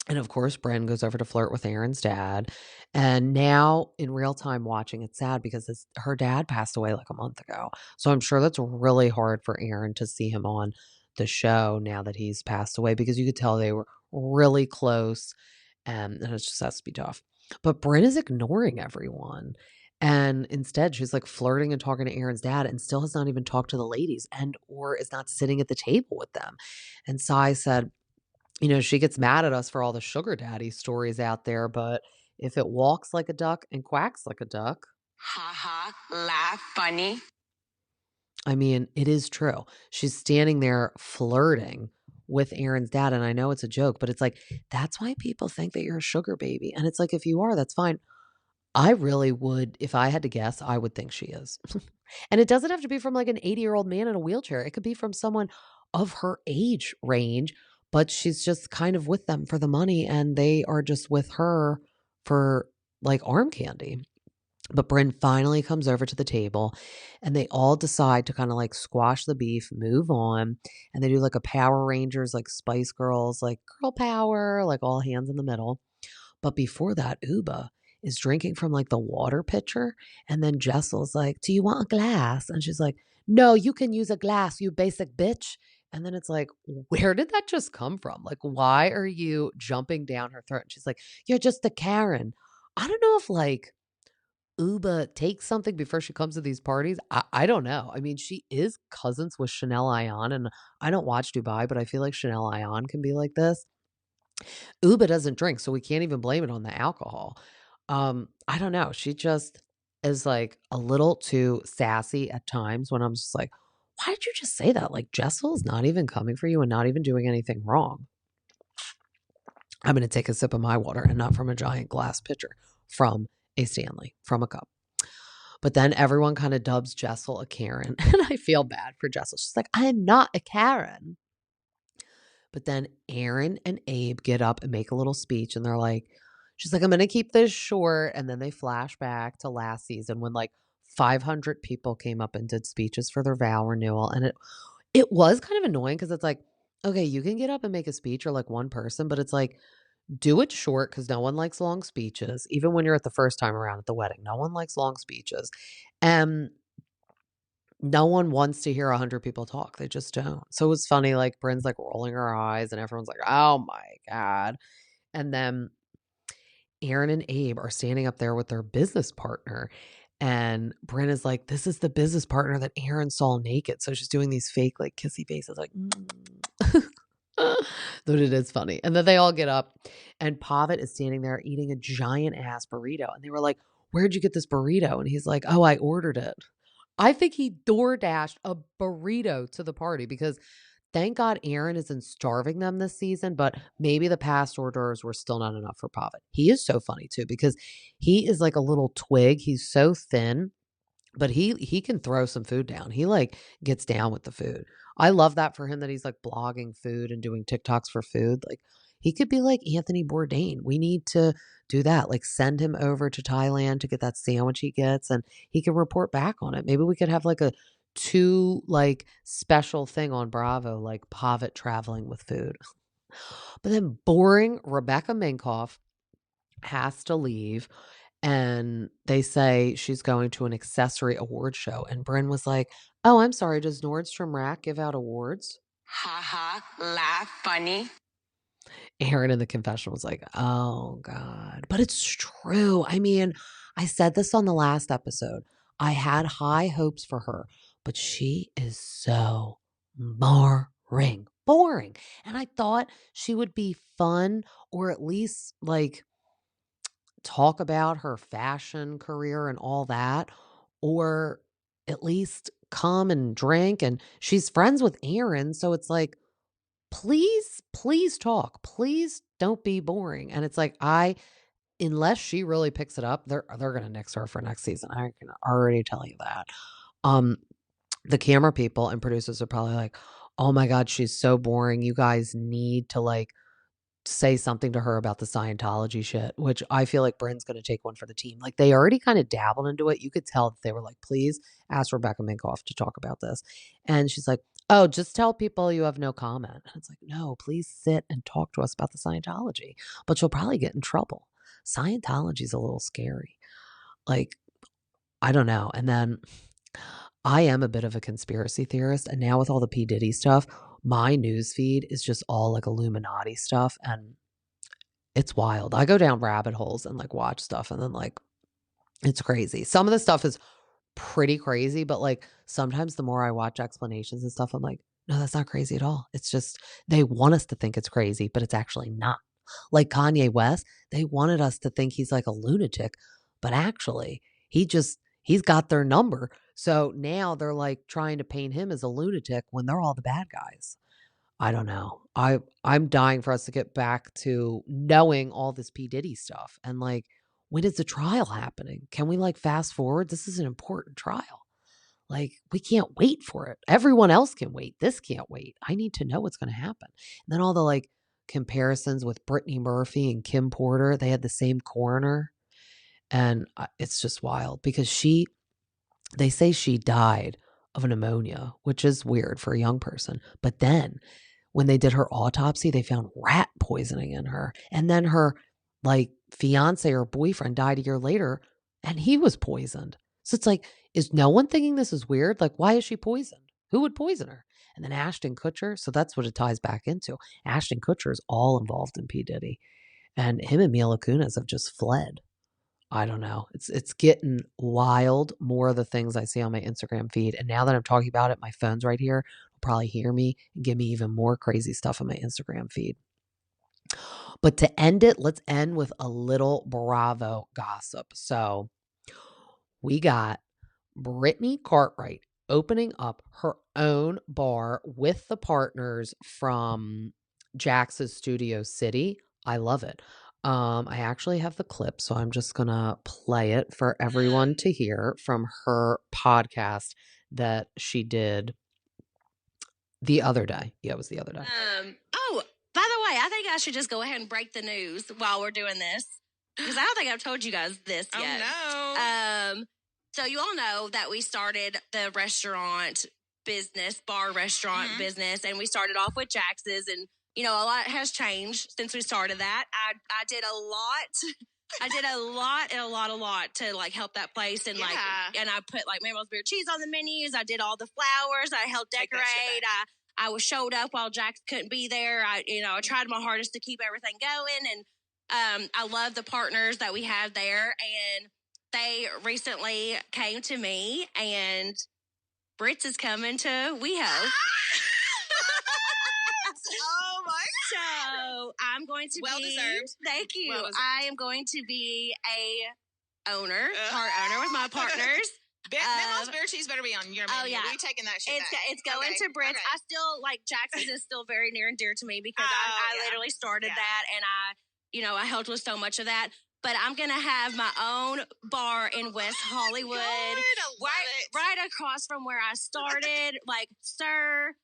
And of course, Brynn goes over to flirt with Erin's dad. And now in real time watching, it's sad because her dad passed away like a month ago. So I'm sure that's really hard for Erin to see him on the show now that he's passed away, because you could tell they were really close, and it just has to be tough. But Brynn is ignoring everyone. And instead, she's like flirting and talking to Erin's dad and still has not even talked to the ladies and or is not sitting at the table with them. And Sai said, she gets mad at us for all the sugar daddy stories out there, but if it walks like a duck and quacks like a duck, Ha ha, laugh, funny. I mean, it is true. She's standing there flirting with Erin's dad, and I know it's a joke, but it's like, that's why people think that you're a sugar baby. And it's like, if you are, that's fine. I really would, if I had to guess, I would think she is. And it doesn't have to be from like an 80-year-old man in a wheelchair. It could be from someone of her age range, but she's just kind of with them for the money and they are just with her for like arm candy. But Brynn finally comes over to the table and they all decide to kind of like squash the beef, move on. And they do like a Power Rangers, like Spice Girls, like girl power, like all hands in the middle. But before that, Uba is drinking from like the water pitcher. And then Jessel's like, do you want a glass? And she's like, no, you can use a glass, you basic bitch. And then it's like, where did that just come from? Like, why are you jumping down her throat? And she's like, you're just a Karen. I don't know if like Uba takes something before she comes to these parties. I don't know. I mean, she is cousins with Chanel Ayan, and I don't watch Dubai, but I feel like Chanel Ayan can be like this. Uba doesn't drink, so we can't even blame it on the alcohol. I don't know. She just is like a little too sassy at times when I'm just like, why did you just say that? Like, Jessel's not even coming for you and not even doing anything wrong. I'm going to take a sip of my water and not from a giant glass pitcher, from a Stanley, from a cup. But then everyone kind of dubs Jessel a Karen. And I feel bad for Jessel. She's like, I am not a Karen. But then Erin and Abe get up and make a little speech. And they're like, she's like, I'm going to keep this short. And then they flash back to last season when like 500 people came up and did speeches for their vow renewal. And it was kind of annoying because it's like, okay, you can get up and make a speech or like one person, but it's like, do it short because no one likes long speeches. Even when you're at the first time around at the wedding, no one likes long speeches. And no one wants to hear 100 people talk. They just don't. So it was funny, like Brynn's like rolling her eyes and everyone's like, oh my God. And then Erin and Abe are standing up there with their business partner. And Brynn is like, this is the business partner that Erin saw naked. So she's doing these fake like kissy faces like, Though it is funny. And then they all get up and Pavit is standing there eating a giant ass burrito. And they were like, where'd you get this burrito? And he's like, oh, I ordered it. I think he door dashed a burrito to the party because thank God Erin isn't starving them this season, but maybe the past orders were still not enough for Pavit. He is so funny too because he is like a little twig. He's so thin, but he can throw some food down. He like gets down with the food. I love that for him that he's like blogging food and doing TikToks for food. Like he could be like Anthony Bourdain. We need to do that. Like send him over to Thailand to get that sandwich he gets and he can report back on it. Maybe we could have like a two like special thing on Bravo, like Pavit traveling with food. But then boring Rebecca Minkoff has to leave and they say she's going to an accessory award show. And Brynn was like, oh, I'm sorry. Does Nordstrom Rack give out awards? Ha ha, laugh, funny. Erin in the confession was like, oh God. But it's true. I mean, I said this on the last episode. I had high hopes for her, but she is so boring. Boring. And I thought she would be fun or at least like talk about her fashion career and all that, or at least come and drink. And she's friends with Erin. So it's like, please talk. Please don't be boring. And it's like, unless she really picks it up, they're gonna nix her for next season. I can already tell you that. The camera people and producers are probably like, oh my God, she's so boring. You guys need to like say something to her about the Scientology shit, which I feel like Brynn's going to take one for the team. Like they already kind of dabbled into it. You could tell that they were like, please ask Rebecca Minkoff to talk about this. And she's like, Oh, just tell people you have no comment. And it's like, no, please sit and talk to us about the Scientology. But you'll probably get in trouble. Scientology's a little scary. Like, I don't know. And then I am a bit of a conspiracy theorist. And now with all the P. Diddy stuff, my news feed is just all like Illuminati stuff. And it's wild. I go down rabbit holes and like watch stuff. And then like, it's crazy. Some of the stuff is pretty crazy, but like sometimes the more I watch explanations and stuff, I'm like, no, that's not crazy at all. It's just they want us to think it's crazy, but it's actually not. Like Kanye West, they wanted us to think he's like a lunatic, but actually he's got their number. So now they're like trying to paint him as a lunatic when they're all the bad guys. I don't know. I'm dying for us to get back to knowing all this P. Diddy stuff. And like, when is the trial happening? Can we like fast forward? This is an important trial. Like, we can't wait for it. Everyone else can wait. This can't wait. I need to know what's going to happen. And then all the like comparisons with Brittany Murphy and Kim Porter, they had the same coroner. And it's just wild because they say she died of a pneumonia, which is weird for a young person. But then when they did her autopsy, they found rat poisoning in her. And then her like fiance or boyfriend died a year later and he was poisoned. So it's like, is no one thinking this is weird? Like, why is she poisoned? Who would poison her? And then Ashton Kutcher. So that's what it ties back into. Ashton Kutcher is all involved in P. Diddy. And him and Mila Kunis have just fled. I don't know. It's getting wild. More of the things I see on my Instagram feed. And now that I'm talking about it, my phone's right here. Will probably hear me and give me even more crazy stuff on my Instagram feed. But to end it, let's end with a little Bravo gossip. So we got Brittany Cartwright opening up her own bar with the partners from Jax's Studio City. I love it. I actually have the clip, so I'm just gonna play it for everyone to hear from her podcast that she did the other day. Yeah, it was the other day. Oh, by the way, I think I should just go ahead and break the news while we're doing this because I don't think I've told you guys this yet. Oh, no. So you all know that we started the restaurant business, bar restaurant business, and we started off with Jax's, and you know a lot has changed since we started that. I did a lot. I did a lot to like help that place and like, and I put like Mammo's beer cheese on the menus. I did all the flowers. I helped decorate. I was showed up while Jax couldn't be there. I tried my hardest to keep everything going, and I love the partners that we have there. And they recently came to me, and Brits is coming to WeHo. Oh my So I'm going to Well be deserved. Thank you. Well deserved. I am going to be part owner with my partners. Mammo's beer cheese better be on your menu. Oh, yeah. We're taking that shit back. It's going to Brits. Okay. I still like Jax's is still very near and dear to me because I literally started that, and I helped with so much of that. But I'm gonna have my own bar in West Hollywood, right across from where I started. Like, sir,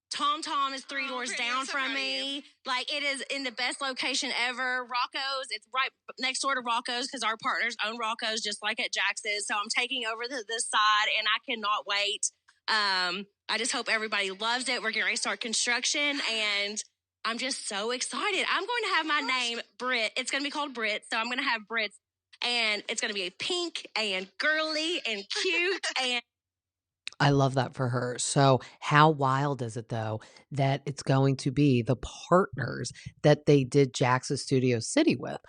Tom is three doors down from me. Like, it is in the best location ever. Rocco's, it's right next door to Rocco's because our partners own Rocco's just like at Jax's. So I'm taking over this side, and I cannot wait. I just hope everybody loves it. We're getting ready to start construction, and I'm just so excited. I'm going to have my name Brit. It's going to be called Brit. So I'm going to have Brits, and it's going to be pink and girly and cute. And I love that for her. So how wild is it though that it's going to be the partners that they did Jax's Studio City with?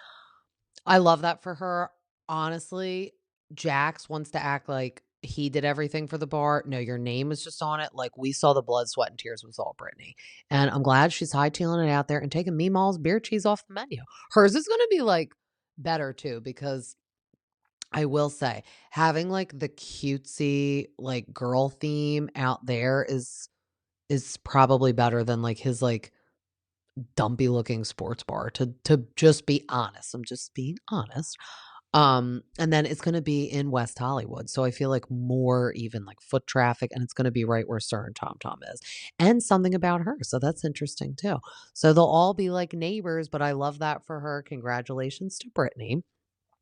I love that for her. Honestly, Jax wants to act like he did everything for the bar. No, your name is just on it. Like, we saw the blood, sweat, and tears was all Brittany. And I'm glad she's hightailing it out there and taking Meemaw's beer cheese off the menu. Hers is going to be like better too, because I will say having like the cutesy like girl theme out there is probably better than like his like dumpy looking sports bar, to just be honest. I'm just being honest. And then it's going to be in West Hollywood. So I feel like more even like foot traffic, and it's going to be right where Sir and Tom is, and something about her. So that's interesting too. So they'll all be like neighbors, but I love that for her. Congratulations to Brittany.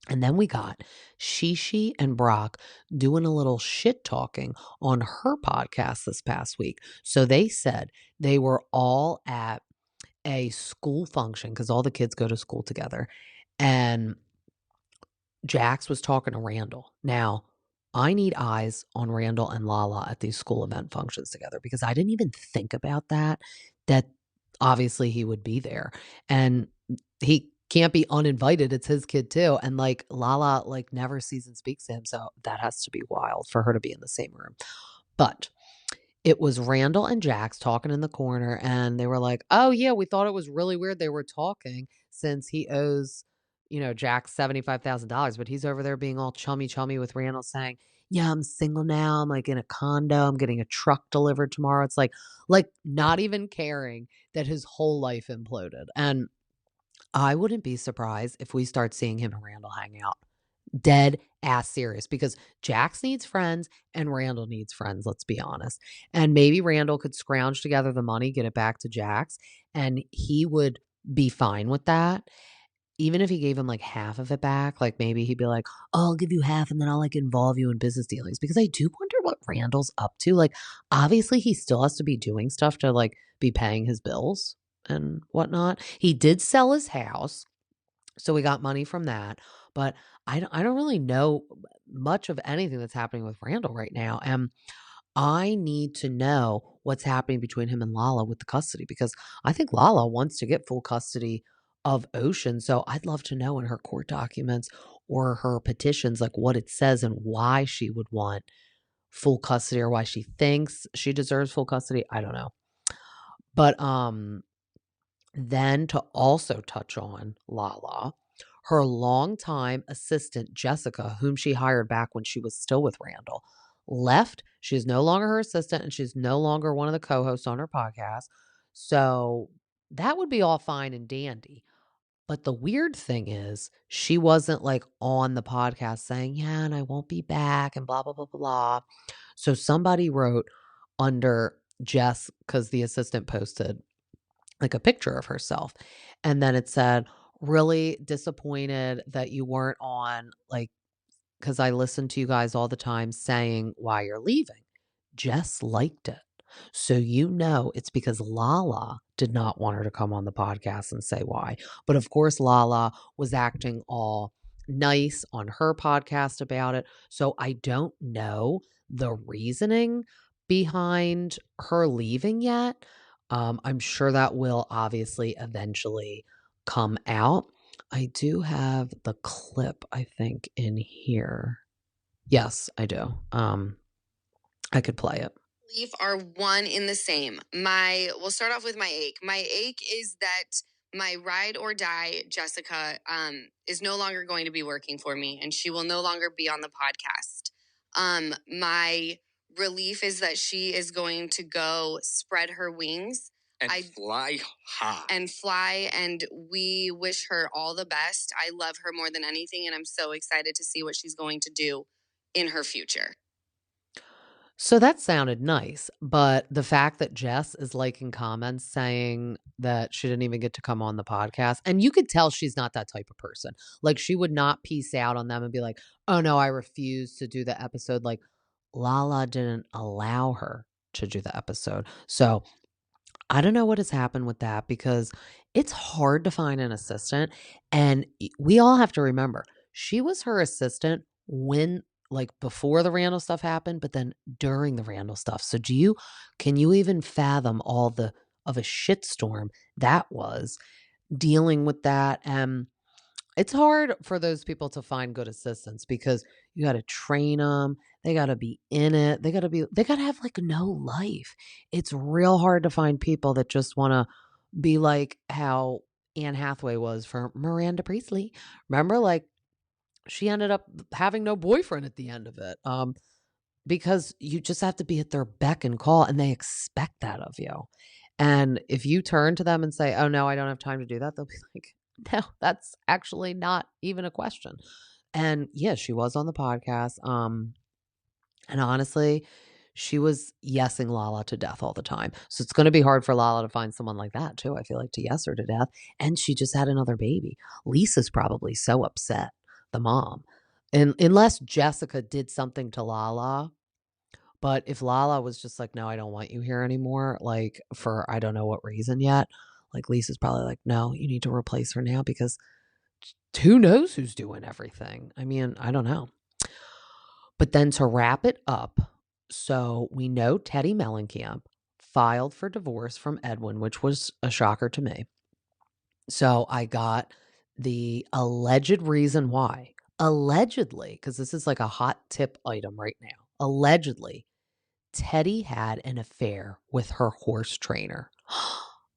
And then we got Shishi and Brock doing a little shit talking on her podcast this past week. So they said they were all at a school function because all the kids go to school together. And Jax was talking to Randall. Now, I need eyes on Randall and Lala at these school event functions together because I didn't even think about that obviously he would be there. And he can't be uninvited. It's his kid too. And like Lala like never sees and speaks to him. So that has to be wild for her to be in the same room. But it was Randall and Jax talking in the corner, and they were like, "Oh yeah, we thought it was really weird they were talking since he owes, Jax $75,000, but he's over there being all chummy with Randall saying, "Yeah, I'm single now. I'm like in a condo. I'm getting a truck delivered tomorrow." It's like not even caring that his whole life imploded. And I wouldn't be surprised if we start seeing him and Randall hang out. Dead ass serious because Jax needs friends and Randall needs friends, let's be honest. And maybe Randall could scrounge together the money, get it back to Jax, and he would be fine with that. Even if he gave him like half of it back, like maybe he'd be like, "Oh, I'll give you half and then I'll like involve you in business dealings." Because I do wonder what Randall's up to. Like, obviously, he still has to be doing stuff to like be paying his bills and whatnot. He did sell his house. So we got money from that, but I don't really know much of anything that's happening with Randall right now. And I need to know what's happening between him and Lala with the custody because I think Lala wants to get full custody of Ocean. So I'd love to know in her court documents or her petitions, like what it says and why she would want full custody or why she thinks she deserves full custody. I don't know. But then to also touch on Lala, her longtime assistant, Jessica, whom she hired back when she was still with Randall, left. She's no longer her assistant and she's no longer one of the co-hosts on her podcast. So that would be all fine and dandy. But the weird thing is, she wasn't like on the podcast saying, "Yeah, and I won't be back," and blah, blah, blah, blah. So somebody wrote under Jess, because the assistant posted like a picture of herself. And then it said, "Really disappointed that you weren't on, like, because I listen to you guys all the time saying why you're leaving." Jess liked it. So it's because Lala did not want her to come on the podcast and say why. But of course, Lala was acting all nice on her podcast about it. So I don't know the reasoning behind her leaving yet. I'm sure that will obviously eventually come out. I do have the clip, I think, in here. Yes, I do. I could play it. Belief are one in the same. We'll start off with my ache. My ache is that my ride or die, Jessica, is no longer going to be working for me, and she will no longer be on the podcast. My relief is that she is going to go spread her wings and fly high. And we wish her all the best. I love her more than anything, and I'm so excited to see what she's going to do in her future. So that sounded nice, but the fact that Jess is liking comments saying that she didn't even get to come on the podcast, and you could tell she's not that type of person. Like, she would not peace out on them and be like, "Oh no, I refuse to do the episode." Like, Lala didn't allow her to do the episode. So I don't know what has happened with that because it's hard to find an assistant. And we all have to remember, she was her assistant when, like, before the Randall stuff happened, but then during the Randall stuff. So can you even fathom all of a shitstorm that was dealing with that? It's hard for those people to find good assistants because you got to train them. They got to be in it. They got to have like no life. It's real hard to find people that just want to be like how Anne Hathaway was for Miranda Priestley. Remember, like, she ended up having no boyfriend at the end of it. Because you just have to be at their beck and call and they expect that of you. And if you turn to them and say, "Oh no, I don't have time to do that," they'll be like, "No, that's actually not even a question." And yeah, she was on the podcast. And honestly, she was yesing Lala to death all the time. So it's going to be hard for Lala to find someone like that too. I feel like, to yes her to death. And she just had another baby. Lisa's probably so upset the mom. And unless Jessica did something to Lala, but if Lala was just like, no, I don't want you here anymore, like for I don't know what reason yet, like Lisa's probably like, no, you need to replace her now because who knows who's doing everything. I mean, I don't know. But then to wrap it up, so we know Teddi Mellencamp filed for divorce from Edwin, which was a shocker to me. So I got the alleged reason why. Allegedly, because this is like a hot tip item right now. Allegedly, Teddi had an affair with her horse trainer.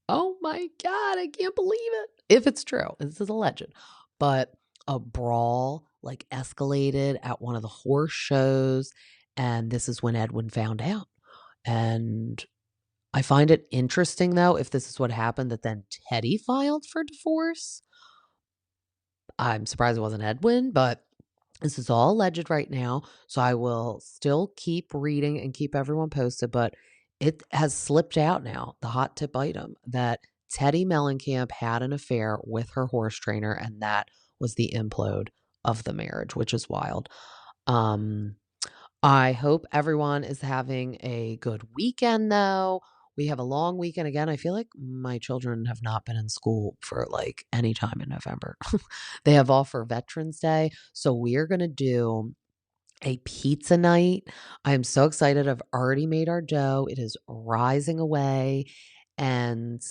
Oh my God, I can't believe it. If it's true, this is alleged. But a brawl like escalated at one of the horse shows. And this is when Edwin found out. And I find it interesting, though, if this is what happened, that then Teddi filed for divorce. I'm surprised it wasn't Edwin, but this is all alleged right now. So I will still keep reading and keep everyone posted, but it has slipped out now, the hot tip item, that Teddi Mellencamp had an affair with her horse trainer, and that was the implode of the marriage, which is wild. I hope everyone is having a good weekend, though. We have a long weekend again. I feel like my children have not been in school for like any time in November. They have off for Veterans Day. So we are going to do a pizza night. I am so excited. I've already made our dough. It is rising away and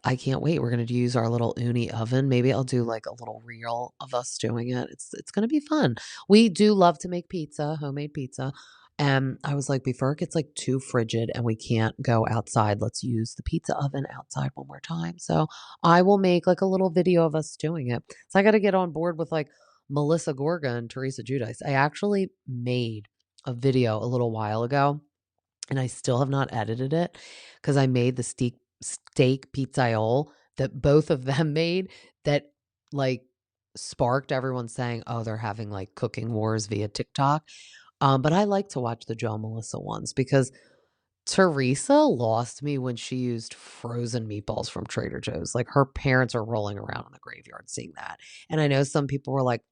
I can't wait. We're going to use our little uni oven. Maybe I'll do like a little reel of us doing it. It's going to be fun. We do love to make pizza, homemade pizza. And I was like, before it gets like too frigid and we can't go outside, let's use the pizza oven outside one more time. So I will make like a little video of us doing it. So I got to get on board with like Melissa Gorga and Teresa Giudice. I actually made a video a little while ago and I still have not edited it because I made the steak pizzaiole that both of them made that like sparked everyone saying, oh, they're having like cooking wars via TikTok. But I like to watch the Joe and Melissa ones because Teresa lost me when she used frozen meatballs from Trader Joe's. Like her parents are rolling around in the graveyard seeing that. And I know some people were like,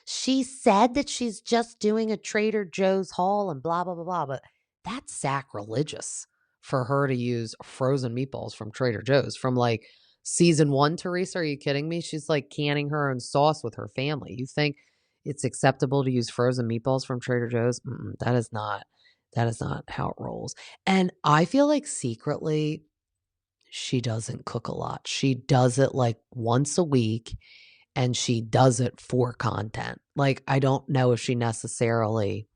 she said that she's just doing a Trader Joe's haul and blah, blah, blah, blah. But that's sacrilegious for her to use frozen meatballs from Trader Joe's from like season 1, Teresa. Are you kidding me? She's like canning her own sauce with her family. You think it's acceptable to use frozen meatballs from Trader Joe's? That is not how it rolls. And I feel like secretly she doesn't cook a lot. She does it like once a week and she does it for content. Like, I don't know if she necessarily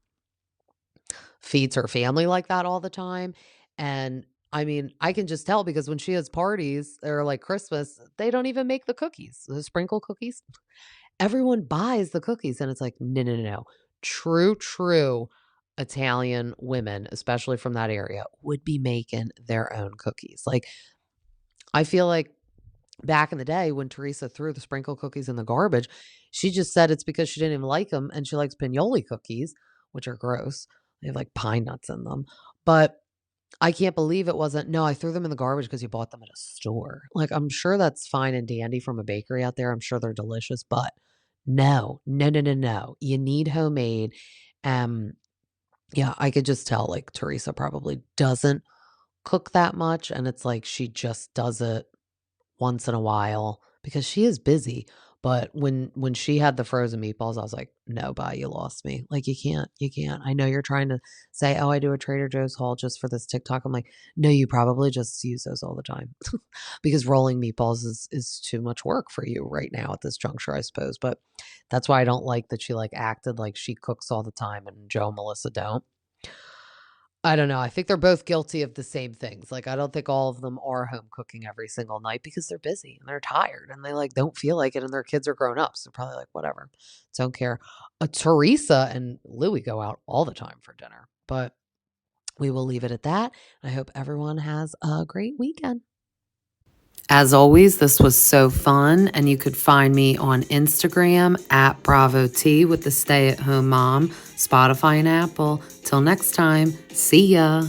feeds her family like that all the time. And I mean, I can just tell because when she has parties or like Christmas, they don't even make the cookies, the sprinkle cookies. Everyone buys the cookies and it's like, no. True Italian women, especially from that area, would be making their own cookies. Like, I feel like back in the day when Teresa threw the sprinkle cookies in the garbage, she just said it's because she didn't even like them and she likes pinoli cookies, which are gross. They have like pine nuts in them. But I can't believe it wasn't, no, I threw them in the garbage because you bought them at a store. Like, I'm sure that's fine and dandy from a bakery out there. I'm sure they're delicious, but no. You need homemade. Yeah, I could just tell like Teresa probably doesn't cook that much. And it's like she just does it once in a while because she is busy. But when she had the frozen meatballs, I was like, no, bye, you lost me. Like, you can't. I know you're trying to say, oh, I do a Trader Joe's haul just for this TikTok. I'm like, no, you probably just use those all the time because rolling meatballs is too much work for you right now at this juncture, I suppose. But that's why I don't like that she like acted like she cooks all the time and Joe and Melissa don't. I don't know. I think they're both guilty of the same things. Like, I don't think all of them are home cooking every single night because they're busy and they're tired and they like don't feel like it and their kids are grown up. So they're probably like, whatever, don't care. Teresa and Louie go out all the time for dinner, but we will leave it at that. I hope everyone has a great weekend. As always, this was so fun, and you could find me on Instagram at Bravo T with the Stay at Home Mom, Spotify and Apple. Till next time, see ya.